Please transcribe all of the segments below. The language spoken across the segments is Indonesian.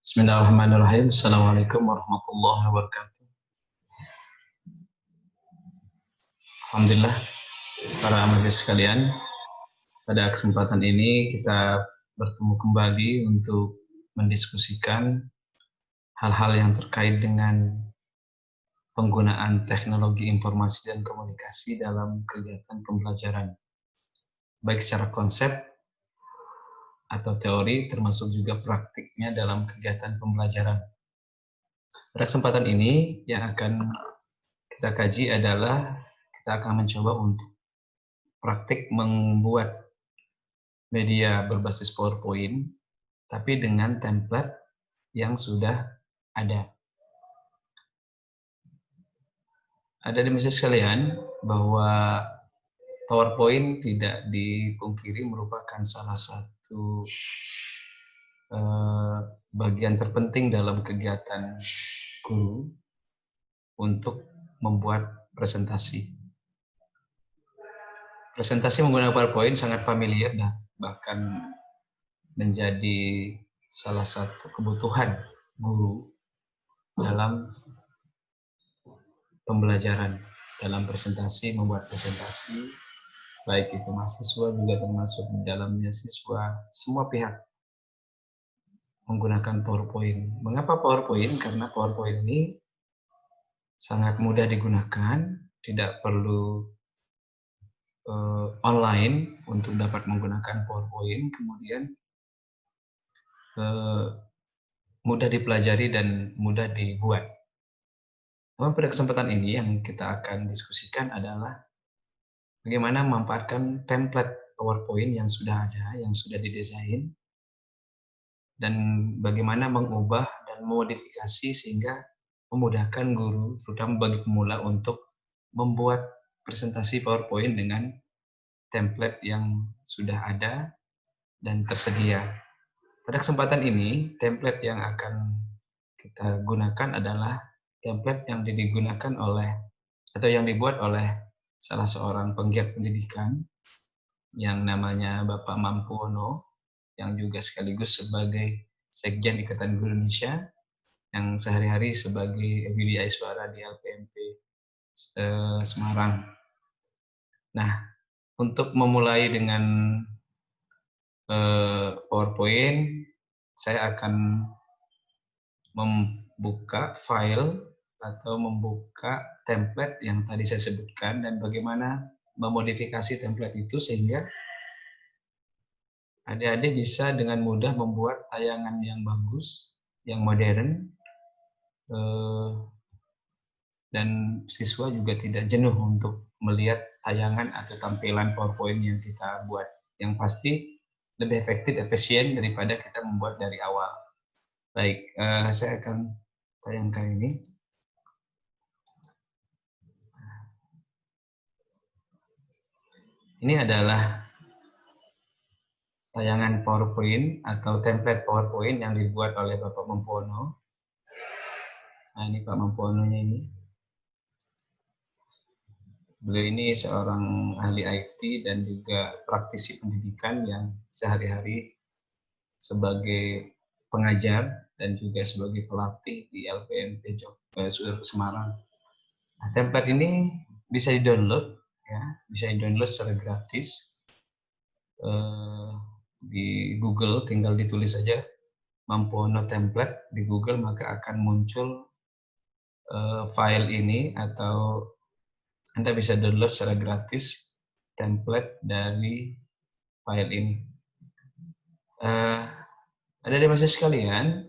Bismillahirrahmanirrahim. Assalamualaikum warahmatullahi wabarakatuh. Alhamdulillah, para majelis sekalian, pada kesempatan ini kita bertemu kembali untuk mendiskusikan hal-hal yang terkait dengan penggunaan teknologi informasi dan komunikasi dalam kegiatan pembelajaran, baik secara konsep atau teori, termasuk juga praktiknya dalam kegiatan pembelajaran. Pada kesempatan ini yang akan kita kaji adalah kita akan mencoba untuk praktik membuat media berbasis PowerPoint, tapi dengan template yang sudah ada. Ada di meja sekalian bahwa PowerPoint tidak dipungkiri merupakan salah satu bagian terpenting dalam kegiatan guru untuk membuat presentasi. Presentasi menggunakan PowerPoint sangat familiar dan bahkan menjadi salah satu kebutuhan guru dalam pembelajaran, dalam presentasi, membuat presentasi, baik itu mahasiswa juga termasuk di dalamnya siswa, semua pihak menggunakan PowerPoint. Mengapa PowerPoint? Karena PowerPoint ini sangat mudah digunakan, tidak perlu online untuk dapat menggunakan PowerPoint, kemudian mudah dipelajari dan mudah dibuat. Namun pada kesempatan ini yang kita akan diskusikan adalah bagaimana memanfaatkan template PowerPoint yang sudah ada, yang sudah didesain, dan bagaimana mengubah dan memodifikasi sehingga memudahkan guru, terutama bagi pemula, untuk membuat presentasi PowerPoint dengan template yang sudah ada dan tersedia. Pada kesempatan ini, template yang akan kita gunakan adalah template yang digunakan oleh atau yang dibuat oleh salah seorang penggiat pendidikan yang namanya Bapak Mampuono, yang juga sekaligus sebagai Sekjen Ikatan Guru Indonesia, yang sehari-hari sebagai Widya Iswara di LPMP Semarang. Nah, untuk memulai dengan PowerPoint, saya akan membuka file atau membuka template yang tadi saya sebutkan dan bagaimana memodifikasi template itu sehingga adik-adik bisa dengan mudah membuat tayangan yang bagus, yang modern, dan siswa juga tidak jenuh untuk melihat tayangan atau tampilan PowerPoint yang kita buat. Yang pasti lebih efektif, efisien daripada kita membuat dari awal. Baik, saya akan tayangkan ini. Ini adalah tayangan PowerPoint atau template PowerPoint yang dibuat oleh Bapak Mampuono. Nah, ini Pak Mampuononya ini. Beliau ini seorang ahli IT dan juga praktisi pendidikan yang sehari-hari sebagai pengajar dan juga sebagai pelatih di LPMP Semarang. Nah, template ini bisa di-download, ya, bisa di-download secara gratis di Google. Tinggal ditulis saja Mampuono template di Google, maka akan muncul file ini, atau Anda bisa download secara gratis template dari file ini. Ada di masa sekalian,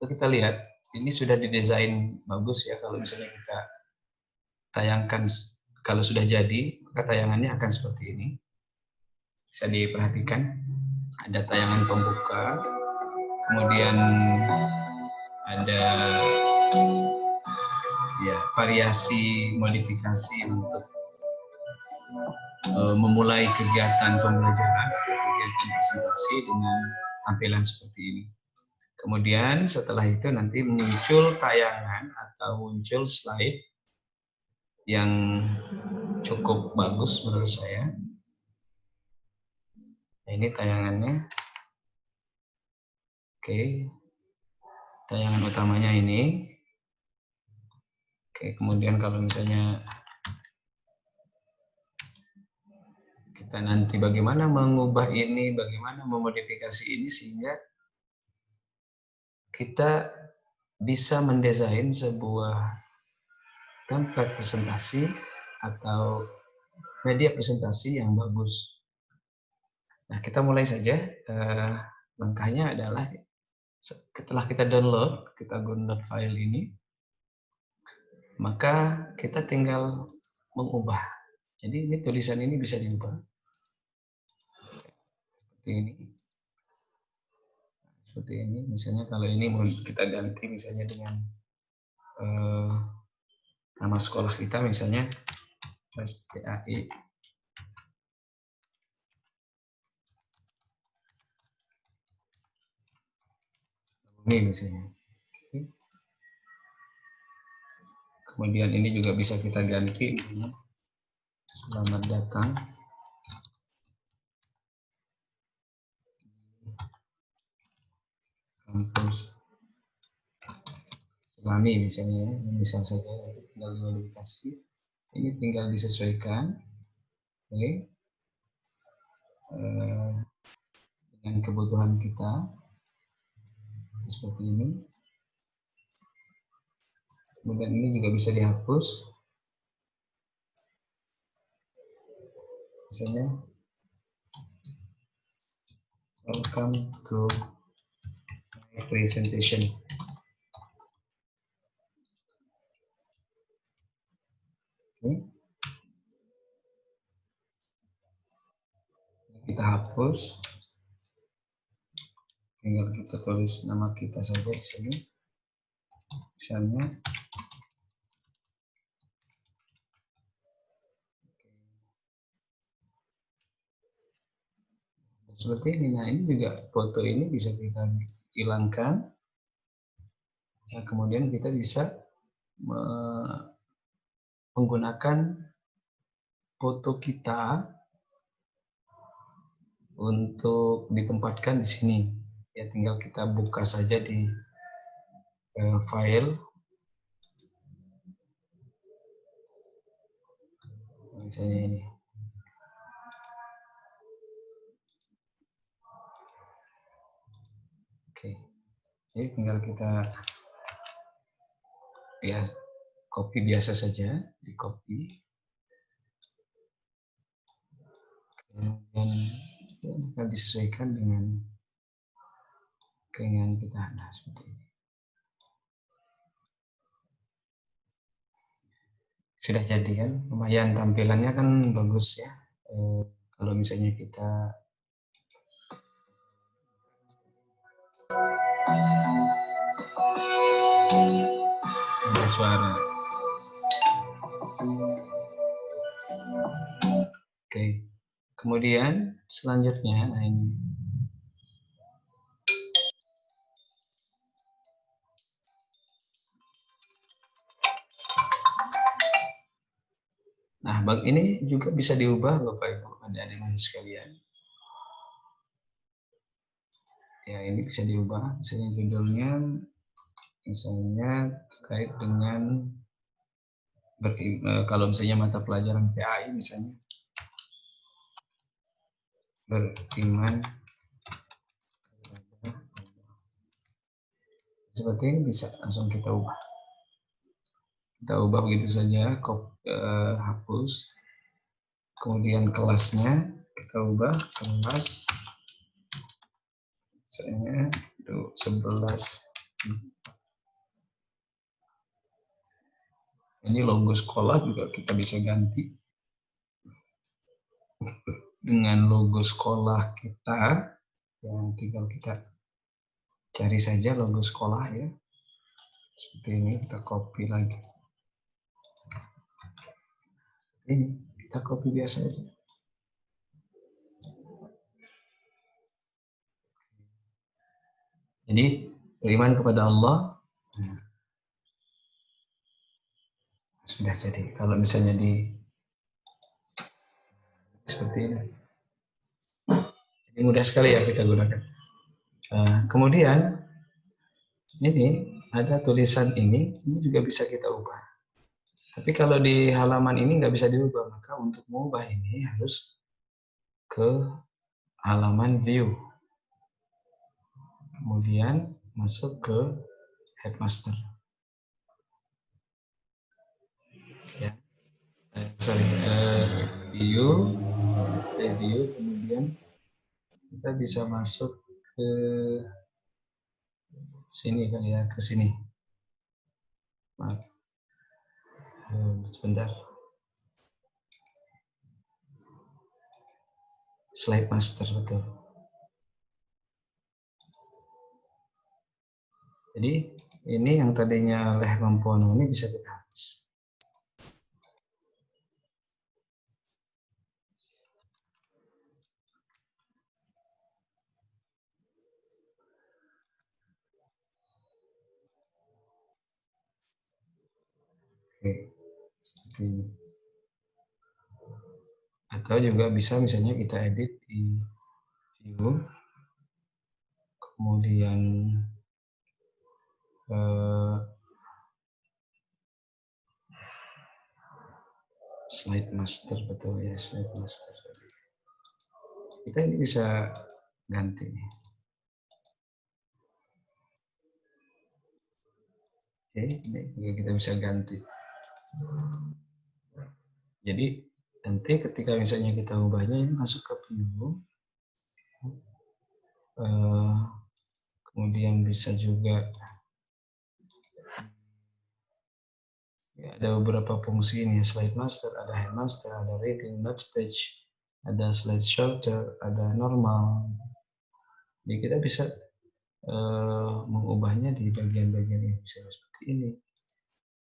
kita lihat ini sudah didesain bagus ya. Kalau misalnya kita tayangkan, kalau sudah jadi, maka tayangannya akan seperti ini. Bisa diperhatikan, ada tayangan pembuka, kemudian ada ya variasi modifikasi untuk memulai kegiatan pembelajaran, kegiatan presentasi dengan tampilan seperti ini. Kemudian setelah itu nanti muncul tayangan atau muncul slide yang cukup bagus menurut saya. Nah, ini tayangannya. Oke. tayangan utamanya ini. Oke, kemudian kalau misalnya kita nanti bagaimana mengubah ini, bagaimana memodifikasi ini sehingga kita bisa mendesain sebuah template presentasi atau media presentasi yang bagus. Nah, kita mulai saja. Langkahnya adalah setelah kita download file ini, maka kita tinggal mengubah. Jadi ini tulisan ini bisa diubah seperti ini. Seperti ini, misalnya kalau ini mau kita ganti misalnya dengan nama sekolah kita misalnya STAI. Ini misalnya. Kemudian ini juga bisa kita ganti misalnya selamat datang kampus Islami misalnya, misal saja tinggal dimodifikasi. Ini tinggal disesuaikan, oke, dengan kebutuhan kita seperti ini. Kemudian ini juga bisa dihapus, misalnya welcome to my presentation. Oke. Kita hapus, tinggal kita tulis nama kita saja di sini, misalnya seperti ini. Nah, ini juga foto ini bisa kita hilangkan. Ya, kemudian kita bisa menggunakan foto kita untuk ditempatkan di sini. Ya, tinggal kita buka saja di file. Misalnya ini. Oke. Jadi tinggal kita ya copy biasa saja, di copy. Kemudian akan disesuaikan dengan keinginan kita. Nah, seperti ini. Sudah jadi kan, lumayan tampilannya kan bagus ya. Kalau misalnya kita ada suara. Oke. Kemudian selanjutnya, nah ini. Nah, bang ini juga bisa diubah Bapak Ibu adik-adik sekalian. Ya, ini bisa diubah. Misalnya judulnya, misalnya terkait dengan kalau misalnya mata pelajaran PAI misalnya beriman, seperti ini bisa langsung kita ubah. Kita ubah begitu saja, hapus. Kemudian kelasnya kita ubah, kelas misalnya 11. Ini logo sekolah juga kita bisa ganti dengan logo sekolah kita, yang tinggal kita cari saja logo sekolah ya, seperti ini. Kita copy lagi, ini kita copy biasa aja. Jadi beriman kepada Allah. Nah, sudah jadi. Kalau misalnya seperti ini, ini mudah sekali ya kita gunakan. Kemudian ini ada tulisan ini juga bisa kita ubah. Tapi kalau di halaman ini nggak bisa diubah, maka untuk mengubah ini harus ke halaman view. Kemudian masuk ke headmaster. Ya. View, kemudian kita bisa masuk ke sini kali ya, ke sini. Maaf. Sebentar. Slide master, betul. Jadi ini yang tadinya leh mampuano ini bisa kita hapus. Oke, seperti ini. Atau juga bisa misalnya kita edit di view, kemudian slide master, betul ya, slide master. Kita ini bisa ganti. Oke, ini kita bisa ganti. Jadi nanti ketika misalnya kita ubahnya ini masuk ke view, kemudian bisa juga ya, ada beberapa fungsi ini, slide master, ada hand master, ada reading notes page, ada slide shorter, ada normal. Jadi kita bisa mengubahnya di bagian-bagian yang bisa seperti ini.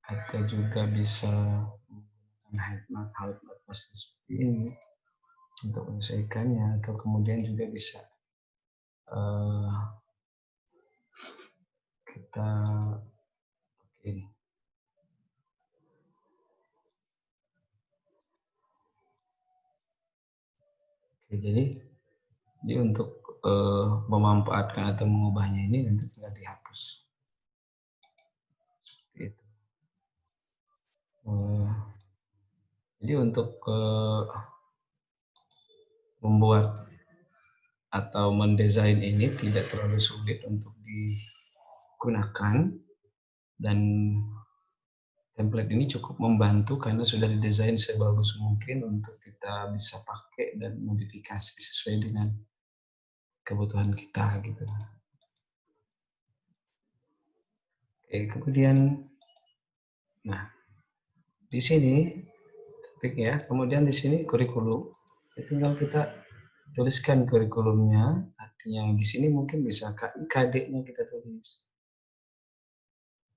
Atau juga bisa menggunakan hard master seperti ini untuk menyesuaikannya, atau kemudian juga bisa kita pakai ini. Oke, jadi untuk memanfaatkan atau mengubahnya ini nanti tinggal dihapus. Seperti itu. Jadi untuk membuat atau mendesain ini tidak terlalu sulit untuk digunakan, dan template ini cukup membantu karena sudah didesain sebagus mungkin untuk kita bisa pakai dan modifikasi sesuai dengan kebutuhan kita gitu. Oke, kemudian nah di sini topik ya, kemudian di sini kurikulum. Tinggal kita tuliskan kurikulumnya, artinya di sini mungkin bisa KD-nya kita tulis.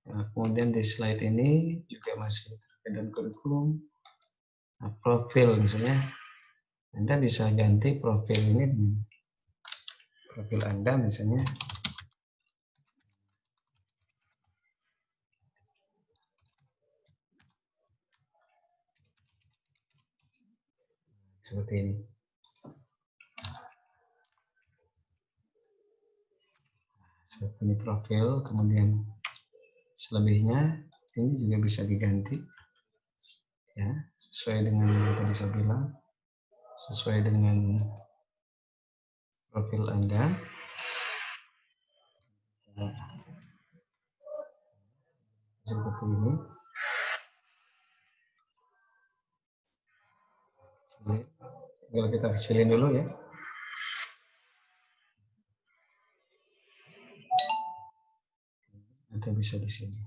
Nah, kemudian di slide ini juga masih terkait dengan kurikulum. Nah, profil misalnya, Anda bisa ganti profil ini dengan profil Anda misalnya. Seperti ini. Seperti ini profil, kemudian selebihnya ini juga bisa diganti. Ya, sesuai dengan yang tadi saya bilang, sesuai dengan profil Anda. Nah, seperti ini. Tinggal kita kecilin dulu ya. Nanti bisa di sini.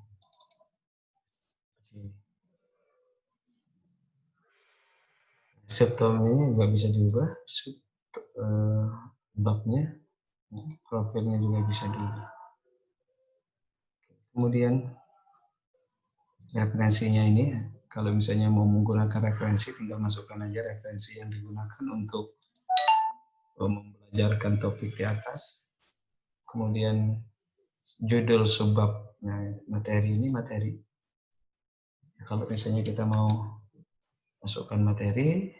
Subtomnya juga bisa diubah, babnya, profilnya juga bisa diubah. Kemudian referensinya ini, kalau misalnya mau menggunakan referensi, tinggal masukkan aja referensi yang digunakan untuk membelajarkan topik di atas. Kemudian judul subbabnya, materi ini materi. Kalau misalnya kita mau masukkan materi,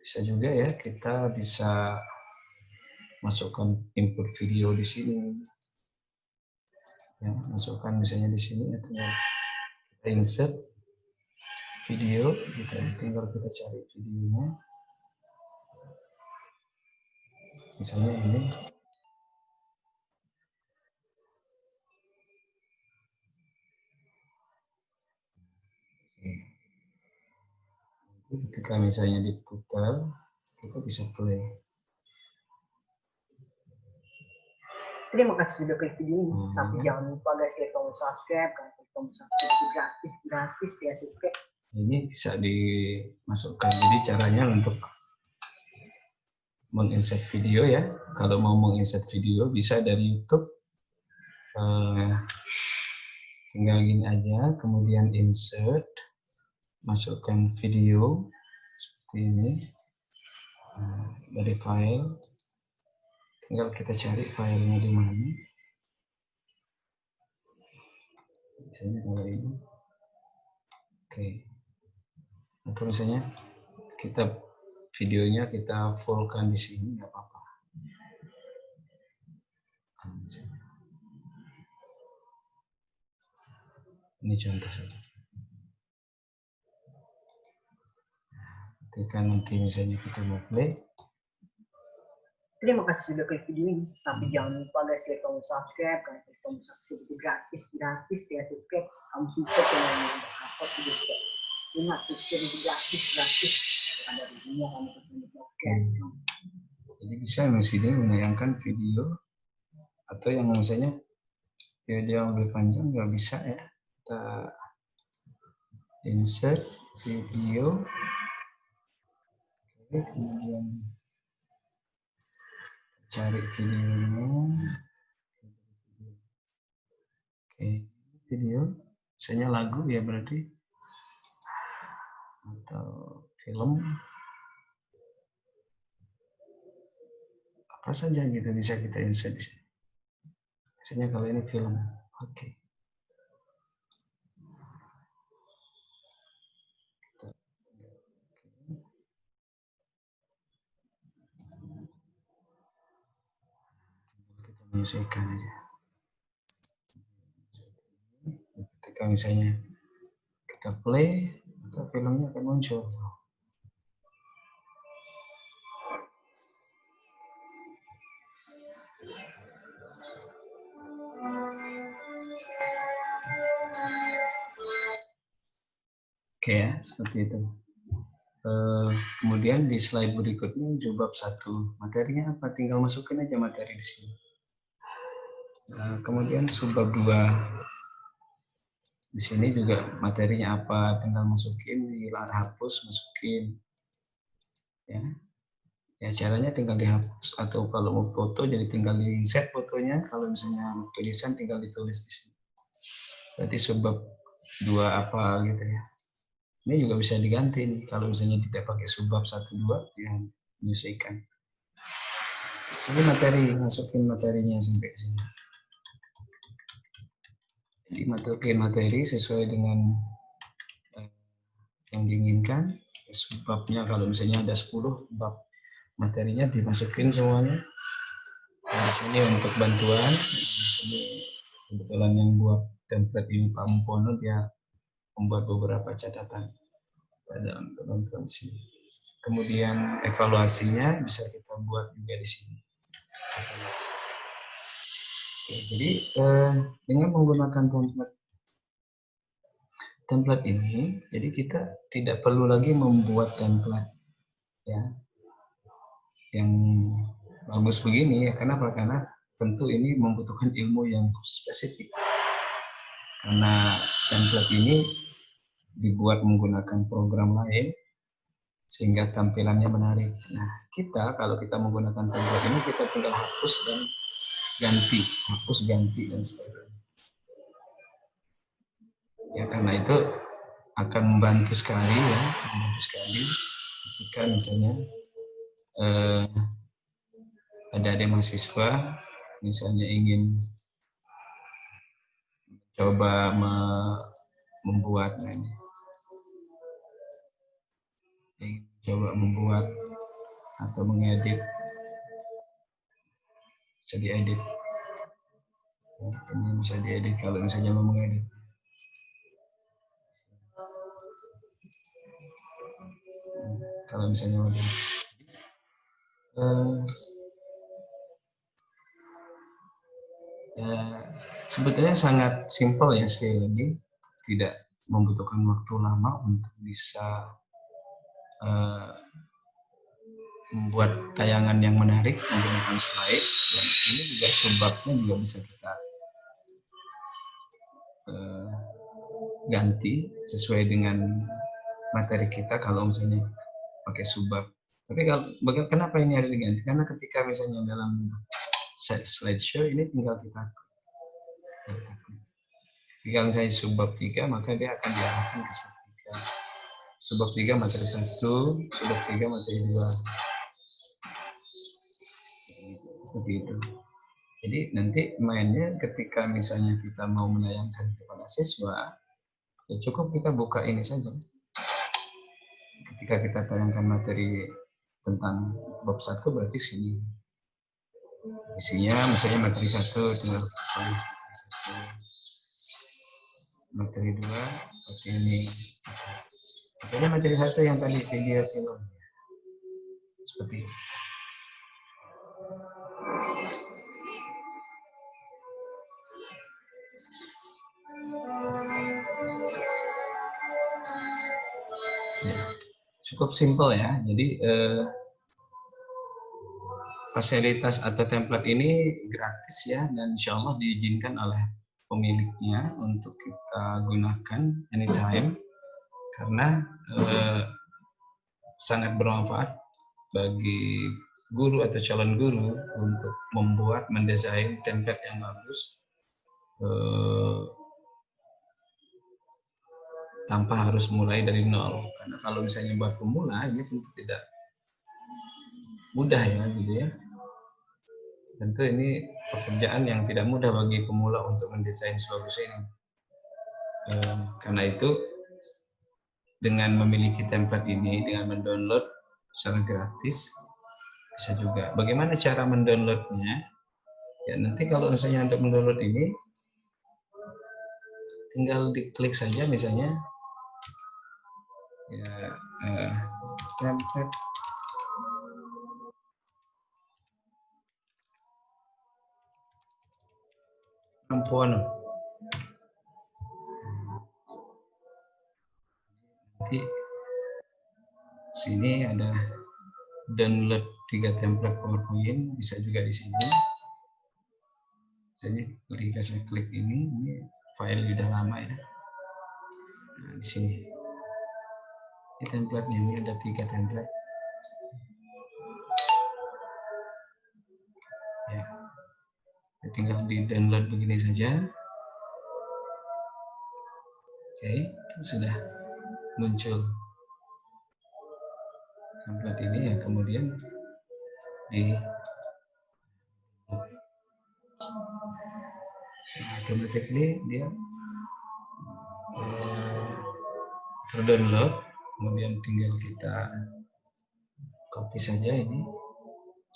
bisa juga ya, kita bisa masukkan input video di sini. Ya, masukkan misalnya di sini atau kita insert video, tinggal kita cari videonya. Misalnya ini. Ketika misalnya diputar, kita bisa play. Terima kasih sudah klik video ini. Tapi jangan lupa guys, klik tombol subscribe. Karena klik tombol subscribe itu gratis ya, subscribe. Ini bisa dimasukkan. Jadi caranya untuk menginsert video ya. Kalau mau menginsert video bisa dari YouTube. Tinggal gini aja, kemudian insert, masukkan video seperti ini. Dari file, tinggal kita cari filenya di mana. Misalnya kalau ini, oke. Atau misalnya kita videonya kita fullkan di sini, nggak apa-apa. Ini contoh saja. Ketika nanti misalnya kita mau play. Terima kasih sudah klik video ini. Tapi jangan lupa guys, klik tombol subscribe. Karena klik tombol subscribe itu gratis ya, subscribe. Kamu support channel yang upload video subscribe. Ingat, subscribe itu gratis. Ada videonya kamu subscribe. Jadi bisa misalnya menayangkan video atau yang misalnya video yang lebih panjang juga bisa ya. Kita insert video, oke, kemudian cari videonya. Oke, video misalnya lagu ya berarti, atau film, apa saja gitu bisa kita insert di sini. Misalnya kalau ini film, oke. Kita menyesuaikan aja. Ketika misalnya kita play, maka filmnya akan muncul. Oke ya, seperti itu. Kemudian di slide berikutnya jubab 1, materinya apa? Tinggal masukin aja materi di sini. Kemudian subbab 2, di sini juga materinya apa? Tinggal masukin, hilang, hapus, masukin. Ya caranya tinggal dihapus, atau kalau mau foto jadi tinggal di set fotonya. Kalau misalnya tulisan tinggal ditulis di sini. Berarti subbab 2 apa gitu ya. Ini juga bisa diganti nih, kalau misalnya tidak pakai subbab 1, 2, ya menyesuaikan. Ini materi, masukin materinya sampai ke sini. Jadi masukin materi sesuai dengan yang diinginkan. Subbabnya kalau misalnya ada 10 bab materinya dimasukin semuanya. Nah, di sini untuk bantuan, ini kebetulan yang buat template ini Pak Mumpono, dia membuat beberapa catatan pada bantuan di sini. Kemudian evaluasinya bisa kita buat juga di sini. Oke, jadi dengan menggunakan template ini, jadi kita tidak perlu lagi membuat template ya yang bagus begini ya. Kenapa? Karena tentu ini membutuhkan ilmu yang spesifik. Karena template ini dibuat menggunakan program lain sehingga tampilannya menarik. Nah, kita kalau kita menggunakan template ini, kita tinggal hapus dan ganti, hapus ganti dan sebagainya. Ya karena itu akan membantu sekali ya, membantu sekali ketika misalnya ada mahasiswa misalnya ingin coba membuat atau mengedit, bisa diedit Ini bisa diedit kalau misalnya mau mengedit. Kalau misalnya mau diedit. Ya, sebetulnya sangat simpel ya, sekali lagi tidak membutuhkan waktu lama untuk bisa membuat tayangan yang menarik menggunakan slide, dan ini juga subbabnya juga bisa kita ganti sesuai dengan materi kita kalau misalnya pakai subbab. Tapi kalau kenapa ini harus diganti? Karena ketika misalnya dalam slideshow ini tinggal kita misalnya subbab 3, maka dia akan diarahkan ke subbab 3 materi 1, subbab 3 materi 2. Seperti itu. Jadi nanti mainnya ketika misalnya kita mau menayangkan kepada siswa, ya cukup kita buka ini saja. Ketika kita tayangkan materi tentang bab 1 berarti sini. Isinya misalnya materi 1 tinggal materi 2 seperti ini. Misalnya materi 1 yang tadi video film. Seperti ini. Cukup simpel ya. Jadi fasilitas atau template ini gratis ya, dan insya Allah diizinkan oleh pemiliknya untuk kita gunakan anytime, karena sangat bermanfaat bagi guru atau calon guru untuk mendesain template yang bagus tanpa harus mulai dari nol. Karena kalau misalnya buat pemula ini tentu tidak mudah ya, gitu ya. Tentu ini pekerjaan yang tidak mudah bagi pemula untuk mendesain sebagus ini. Karena itu dengan memiliki template ini, dengan mendownload secara gratis, bisa juga. Bagaimana cara mendownloadnya? Ya nanti kalau misalnya untuk mendownload ini, tinggal diklik saja misalnya ya template Ampuano. Nanti sini ada download 3 template PowerPoint, bisa juga di sini. Misalnya ketika saya klik ini file sudah lama ya. Nah, di sini. Ini template-nya, ini ada 3 template. Ya. Tinggal di download begini saja. Oke, itu sudah muncul template ini yang kemudian di automatically dia terdownload, kemudian tinggal kita copy saja ini.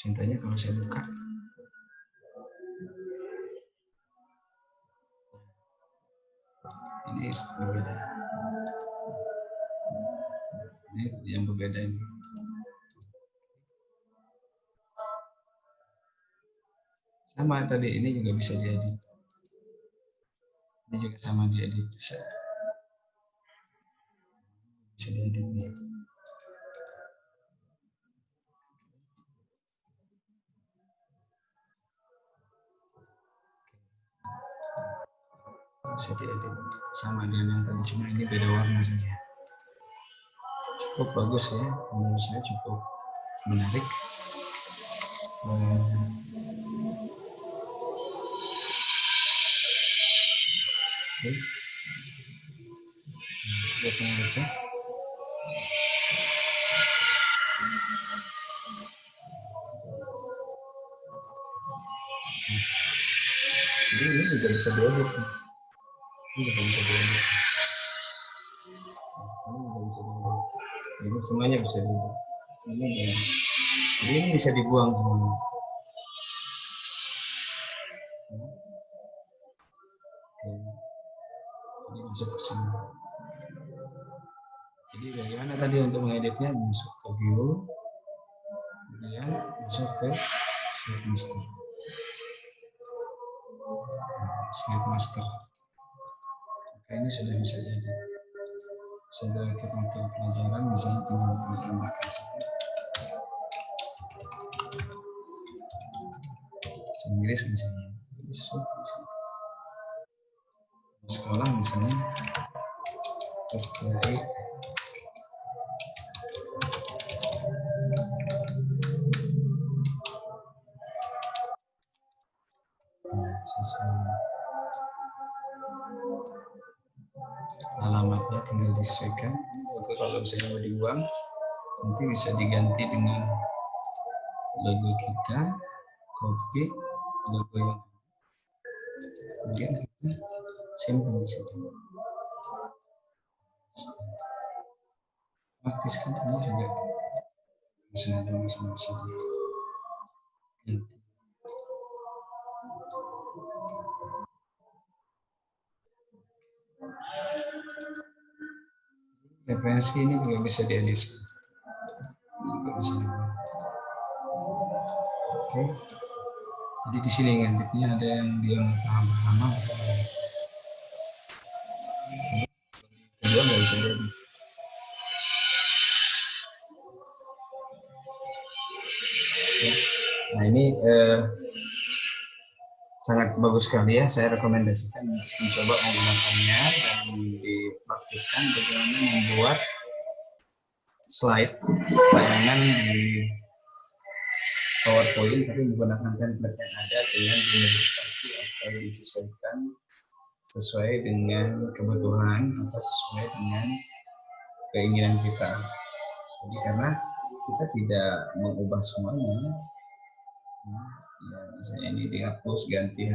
Contohnya kalau saya buka, ini berbeda. Ini yang berbeda ini. Sama tadi ini juga bisa diedit. Ini juga sama diedit, bisa diedit nih. Bisa diedit sama dengan yang tadi, cuma ini beda warna saja. Cukup bagus ya, menurut saya cukup menarik. Lihat menariknya. Jadi ini juga bisa diedit. Ini juga bisa diedit. Ini juga bisa diedit. Ini semuanya bisa diedit. Jadi ini bisa dibuang semuanya. Jadi masuk ke sini. Jadi bagaimana tadi untuk mengeditnya? Masuk ke view, kemudian masuk ke slide master. Slide master. Maka ini sudah bisa jadi. Sudah untuk materi pelajaran misalnya tinggal ditambahkan bahasa Inggris misalnya. Sekolah misalnya STI. Alamatnya tinggal disesuaikan. Oke, kalau misalnya mau dibuang nanti bisa diganti dengan logo kita, copy logo yang kemudian kita simpan di situ. Praktis kan ini juga bisa ganti. Referensi ini juga bisa diedit. Juga bisa dibuat. Oke. Jadi di sini ngeditnya ada yang dia pertama kedua nggak bisa jadi. Nah ini sangat bagus sekali ya, saya rekomendasikan mencoba menggunakannya dan dipraktikkan bagaimana membuat slide tayangan di PowerPoint tapi menggunakan template yang ada dengan dimodifikasi atau disesuaikan sesuai dengan kebutuhan atau sesuai dengan keinginan kita. Jadi karena kita tidak mengubah semuanya, ya, misalnya ini dihapus ganti.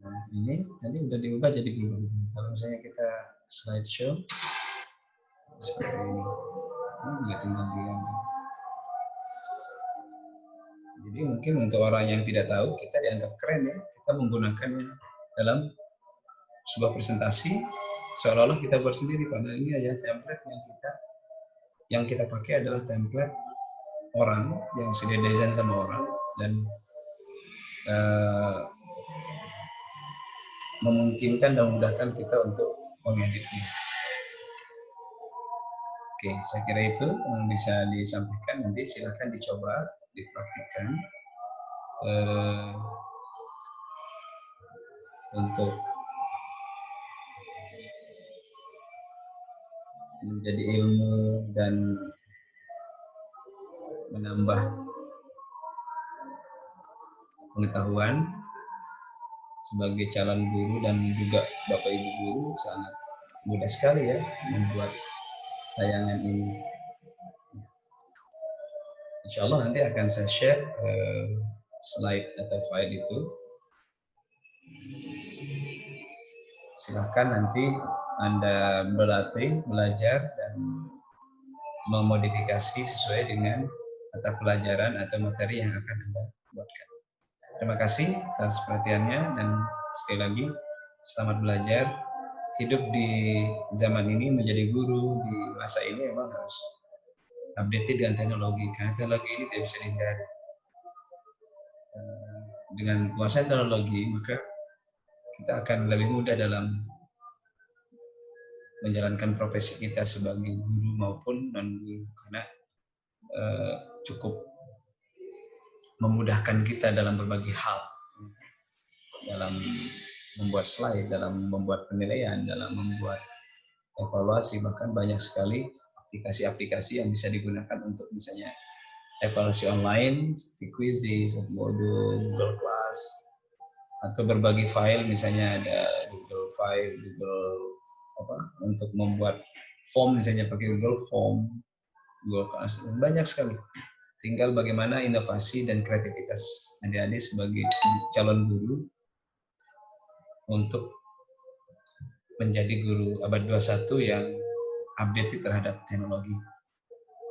Nah ini tadi udah diubah jadi berubah. Kalau misalnya kita slideshow seperti ini juga tinggal diganti. Jadi mungkin untuk orang yang tidak tahu kita dianggap keren ya, kita menggunakannya dalam sebuah presentasi seolah-olah kita buat sendiri, padahal ini adalah template yang kita pakai adalah template orang yang sudah desain sama orang dan memungkinkan dan memudahkan kita untuk mengeditnya. Oke, saya kira itu yang bisa disampaikan. Nanti silahkan dicoba, dipraktikkan untuk menjadi ilmu dan menambah pengetahuan sebagai calon guru dan juga Bapak Ibu guru sangat mudah sekali ya membuat tayangan ini. Insya Allah nanti akan saya share slide atau file itu. Silahkan nanti Anda berlatih, belajar dan memodifikasi sesuai dengan mata pelajaran atau materi yang akan Anda buatkan. Terima kasih atas perhatiannya dan sekali lagi selamat belajar. Hidup di zaman ini menjadi guru di masa ini memang harus update dengan teknologi karena teknologi ini tidak bisa dihindari. Dengan menguasai teknologi maka kita akan lebih mudah dalam menjalankan profesi kita sebagai guru maupun non guru karena cukup memudahkan kita dalam berbagai hal, dalam membuat slide, dalam membuat penilaian, dalam membuat evaluasi, bahkan banyak sekali aplikasi-aplikasi yang bisa digunakan untuk misalnya evaluasi online, seperti Quizizz, Modul, Google Class, atau berbagi file, misalnya ada Google File, untuk membuat form, misalnya pakai Google Form, Google Class, banyak sekali. Tinggal bagaimana inovasi dan kreativitas adik-adik sebagai calon guru untuk menjadi guru abad 21 yang update terhadap teknologi.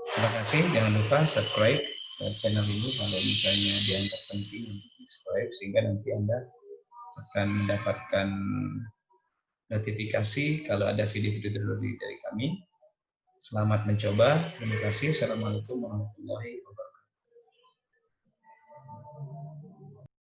Terima kasih, jangan lupa subscribe channel ini kalau misalnya dianggap penting untuk subscribe. sehingga nanti Anda akan mendapatkan notifikasi kalau ada video-video terbaru dari kami. Selamat mencoba. Terima kasih. Assalamualaikum warahmatullahi wabarakatuh.